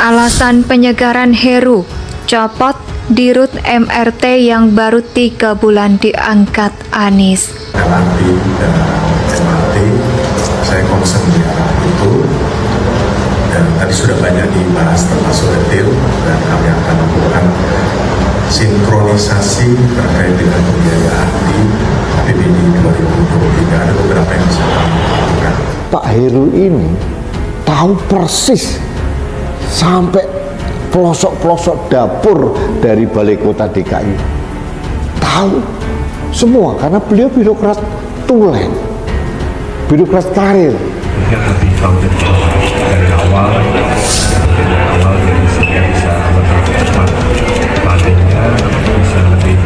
Alasan penyegaran Heru, copot Dirut MRT yang baru 3 bulan diangkat Anies. LRT dan MRT, saya concern di arah itu, dan tadi sudah banyak dibahas termasuk detail, dan kami akan melakukan sinkronisasi terkait dengan pembiayaan di APBD 2023. Ada beberapa yang bisa kami lakukan. Pak Heru ini tahu persis sampai pelosok-pelosok dapur dari Balai Kota DKI. Tahu semua karena beliau birokrat tulen, birokrat karir. Mungkin lebih tahu dari awal jadi sehingga bisa lebih cepat latihnya, bisa lebih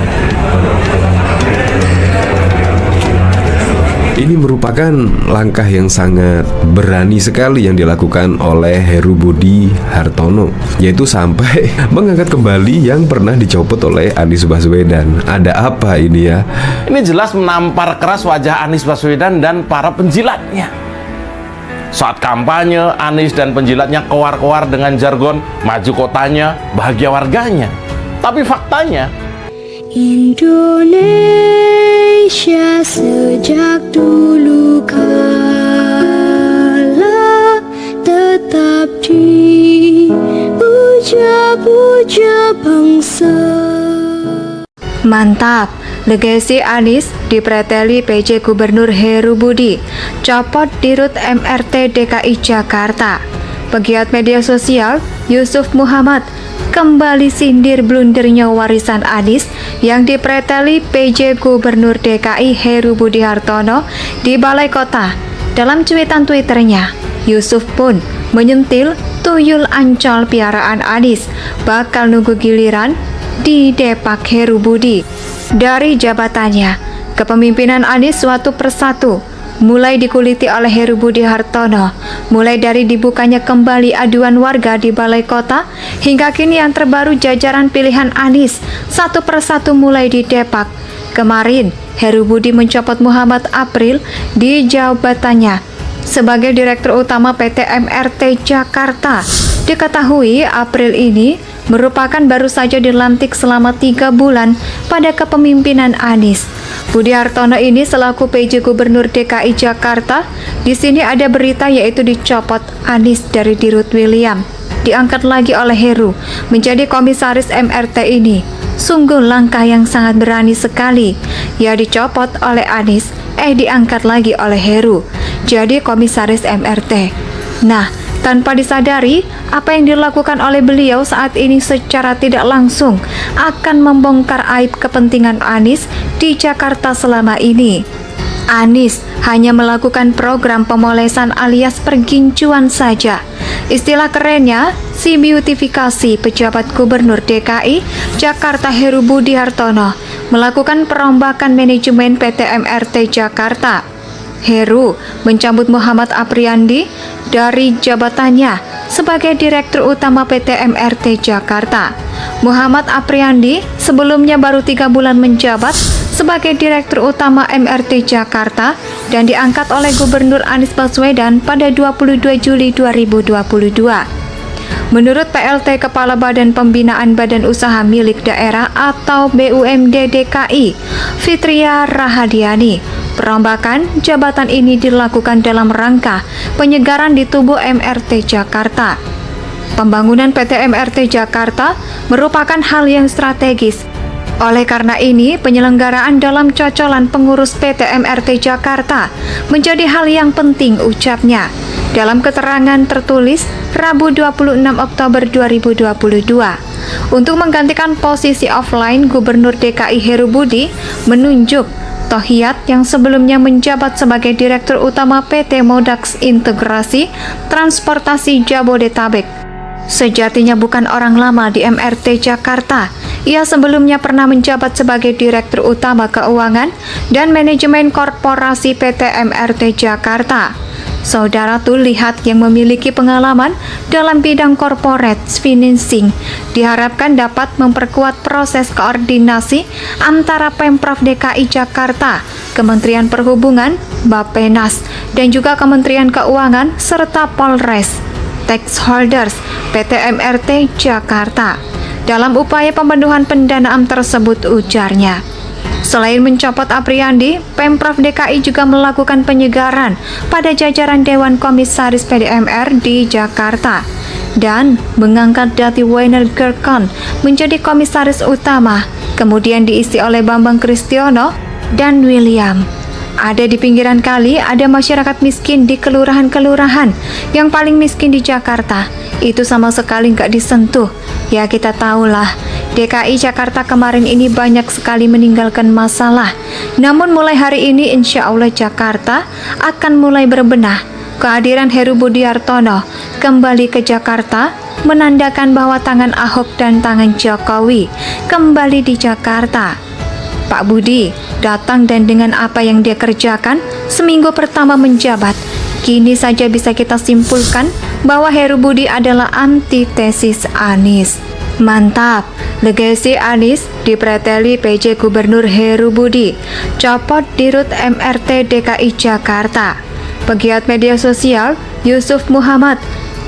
Ini merupakan langkah yang sangat berani sekali yang dilakukan oleh Heru Budi Hartono, yaitu sampai mengangkat kembali yang pernah dicopot oleh Anies Baswedan. Ada apa ini ya? Ini jelas menampar keras wajah Anies Baswedan dan para penjilatnya. Saat kampanye, Anies dan penjilatnya keluar-keluar dengan jargon maju kotanya, bahagia warganya. Tapi faktanya, Indonesia sejak dulu kala tetap dipuja-puja bangsa. Mantap, legasi Anies dipreteli PJ Gubernur Heru Budi, copot Dirut MRT DKI Jakarta. Pegiat media sosial Yusuf Muhammad kembali sindir blundernya warisan Anies yang dipreteli PJ Gubernur DKI Heru Budi Hartono di Balai Kota. Dalam cuitan Twitternya, Yusuf pun menyentil tuyul Ancol piaraan Anies bakal nunggu giliran di Depak Heru Budi. Dari jabatannya, kepemimpinan Anies suatu persatu mulai dikuliti oleh Heru Budi Hartono, mulai dari dibukanya kembali aduan warga di Balai Kota, hingga kini yang terbaru jajaran pilihan Anies satu persatu mulai didepak. Kemarin, Heru Budi mencopot Muhammad April di jabatannya sebagai Direktur Utama PT MRT Jakarta. Diketahui April ini merupakan baru saja dilantik selama 3 bulan pada kepemimpinan Anies. Budi Hartono ini selaku PJ Gubernur DKI Jakarta. Di sini ada berita yaitu dicopot Anies dari Dirut William, diangkat lagi oleh Heru menjadi komisaris MRT ini. Sungguh langkah yang sangat berani sekali. Ya dicopot oleh Anies, diangkat lagi oleh Heru jadi komisaris MRT. Nah, tanpa disadari, apa yang dilakukan oleh beliau saat ini secara tidak langsung akan membongkar aib kepentingan Anies di Jakarta selama ini. Anies hanya melakukan program pemolesan alias pergincuan saja. Istilah kerennya, simbiutifikasi pejabat Gubernur DKI Jakarta Heru Budi Hartono melakukan perombakan manajemen PT MRT Jakarta. Heru mencabut Muhammad Apriandi dari jabatannya sebagai Direktur Utama PT MRT Jakarta. Muhammad Apriandi sebelumnya baru 3 bulan menjabat sebagai Direktur Utama MRT Jakarta dan diangkat oleh Gubernur Anies Baswedan pada 22 Juli 2022. Menurut PLT Kepala Badan Pembinaan Badan Usaha Milik Daerah atau BUMD DKI, Fitria Rahadiani, perombakan jabatan ini dilakukan dalam rangka penyegaran di tubuh MRT Jakarta. Pembangunan PT MRT Jakarta merupakan hal yang strategis. Oleh karena ini, penyelenggaraan dalam cocolan pengurus PT MRT Jakarta menjadi hal yang penting, ucapnya. Dalam keterangan tertulis Rabu 26 Oktober 2022, untuk menggantikan posisi offline Gubernur DKI Heru Budi menunjuk Tohiyat yang sebelumnya menjabat sebagai Direktur Utama PT Modax Integrasi Transportasi Jabodetabek. Sejatinya bukan orang lama di MRT Jakarta. Ia sebelumnya pernah menjabat sebagai Direktur Utama Keuangan dan Manajemen Korporasi PT MRT Jakarta. Saudara tuh lihat yang memiliki pengalaman dalam bidang corporate financing diharapkan dapat memperkuat proses koordinasi antara Pemprov DKI Jakarta, Kementerian Perhubungan, Bappenas, dan juga Kementerian Keuangan serta Polres. Tax Holders PT MRT Jakarta. Dalam upaya pemenuhan pendanaan tersebut, ujarnya. Selain mencopot Apriandi, Pemprov DKI juga melakukan penyegaran pada jajaran Dewan Komisaris PDMR di Jakarta dan mengangkat Dati Weiner Gerkon menjadi komisaris utama, kemudian diisi oleh Bambang Kristiono dan William. Ada di pinggiran kali, ada masyarakat miskin di kelurahan-kelurahan yang paling miskin di Jakarta. Itu sama sekali nggak disentuh. Ya kita tahulah, DKI Jakarta kemarin ini banyak sekali meninggalkan masalah. Namun mulai hari ini insya Allah Jakarta akan mulai berbenah. Kehadiran Heru Budi Hartono kembali ke Jakarta menandakan bahwa tangan Ahok dan tangan Jokowi kembali di Jakarta. Pak Budi datang dan dengan apa yang dia kerjakan seminggu pertama menjabat, kini saja bisa kita simpulkan bahwa Heru Budi adalah antitesis Anies. Mantap, legasi Anies dipreteli PJ Gubernur Heru Budi, copot Dirut MRT DKI Jakarta. Pegiat media sosial Yusuf Muhammad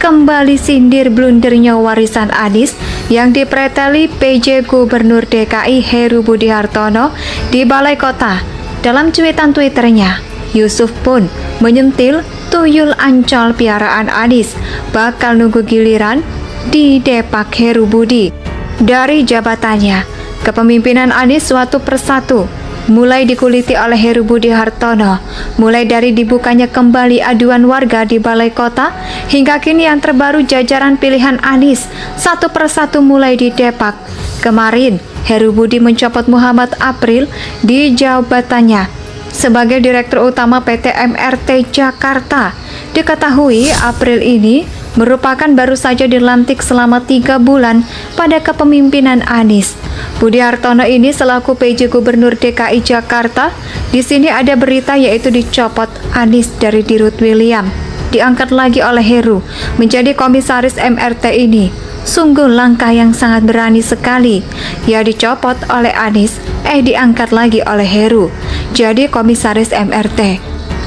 kembali sindir blundernya warisan Anies yang dipreteli PJ Gubernur DKI Heru Budi Hartono di Balai Kota. Dalam cuitan Twitternya, Yusuf pun menyentil tuyul Ancol piaraan Anies bakal nunggu giliran di depak Heru Budi. Dari jabatannya, kepemimpinan Anies suatu persatu mulai dikuliti oleh Heru Budi Hartono, mulai dari dibukanya kembali aduan warga di Balai Kota, hingga kini yang terbaru jajaran pilihan Anies satu persatu mulai didepak. Kemarin, Heru Budi mencopot Muhammad April di jabatannya sebagai Direktur Utama PT MRT Jakarta. Diketahui April ini merupakan baru saja dilantik selama 3 bulan pada kepemimpinan Anies. Budi Hartono ini selaku PJ Gubernur DKI Jakarta. Di sini ada berita yaitu dicopot Anies dari Dirut William, diangkat lagi oleh Heru menjadi komisaris MRT ini. Sungguh langkah yang sangat berani sekali. Ya dicopot oleh Anies, diangkat lagi oleh Heru jadi komisaris MRT.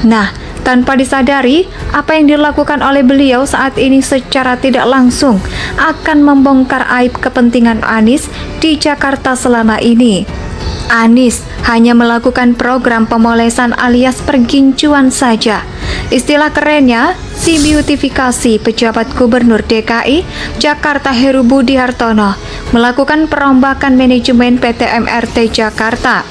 Nah, tanpa disadari, apa yang dilakukan oleh beliau saat ini secara tidak langsung akan membongkar aib kepentingan Anies di Jakarta selama ini. Anies hanya melakukan program pemolesan alias pergincuan saja. Istilah kerennya, si beautifikasi pejabat Gubernur DKI Jakarta Heru Budi Hartono melakukan perombakan manajemen PT MRT Jakarta.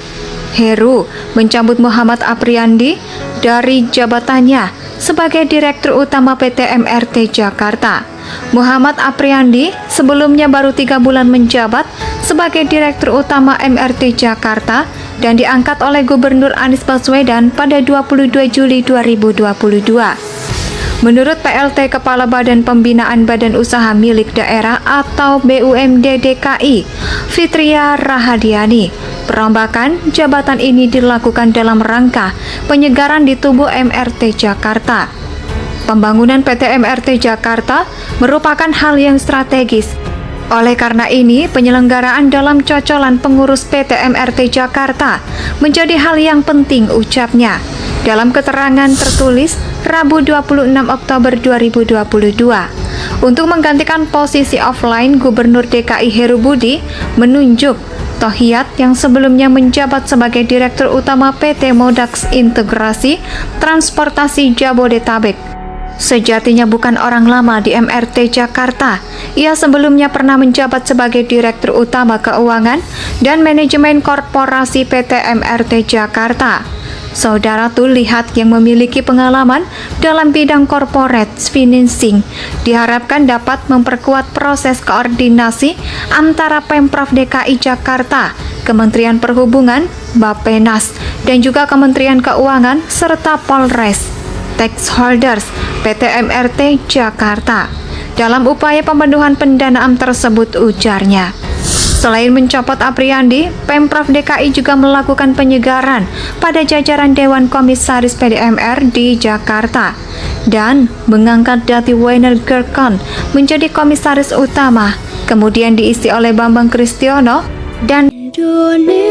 Heru mencabut Muhammad Apriandi dari jabatannya sebagai Direktur Utama PT MRT Jakarta. Muhammad Apriandi sebelumnya baru 3 bulan menjabat sebagai Direktur Utama MRT Jakarta dan diangkat oleh Gubernur Anies Baswedan pada 22 Juli 2022. Menurut PLT Kepala Badan Pembinaan Badan Usaha Milik Daerah atau BUMD DKI, Fitria Rahadiani, perombakan jabatan ini dilakukan dalam rangka penyegaran di tubuh MRT Jakarta. Pembangunan PT MRT Jakarta merupakan hal yang strategis. Oleh karena ini, penyelenggaraan dalam cocolan pengurus PT MRT Jakarta menjadi hal yang penting, ucapnya. Dalam keterangan tertulis Rabu 26 Oktober 2022, untuk menggantikan posisi offline Gubernur DKI Heru Budi menunjuk Tohiat yang sebelumnya menjabat sebagai Direktur Utama PT Modax Integrasi Transportasi Jabodetabek. Sejatinya bukan orang lama di MRT Jakarta. Ia sebelumnya pernah menjabat sebagai Direktur Utama Keuangan dan Manajemen Korporasi PT MRT Jakarta. Saudara tuh lihat yang memiliki pengalaman dalam bidang corporate financing diharapkan dapat memperkuat proses koordinasi antara Pemprov DKI Jakarta, Kementerian Perhubungan, Bappenas, dan juga Kementerian Keuangan serta Polres. Tax Holders PT MRT Jakarta dalam upaya pemenuhan pendanaan tersebut, ujarnya. Selain mencopot Apriandi, Pemprov DKI juga melakukan penyegaran pada jajaran Dewan Komisaris PDMR di Jakarta dan mengangkat Dati Weiner Gerkon menjadi komisaris utama, kemudian diisi oleh Bambang Kristiono dan Indonesia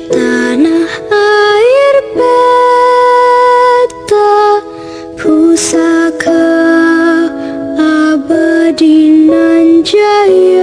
tanah air beta pusaka Adinan Jaya.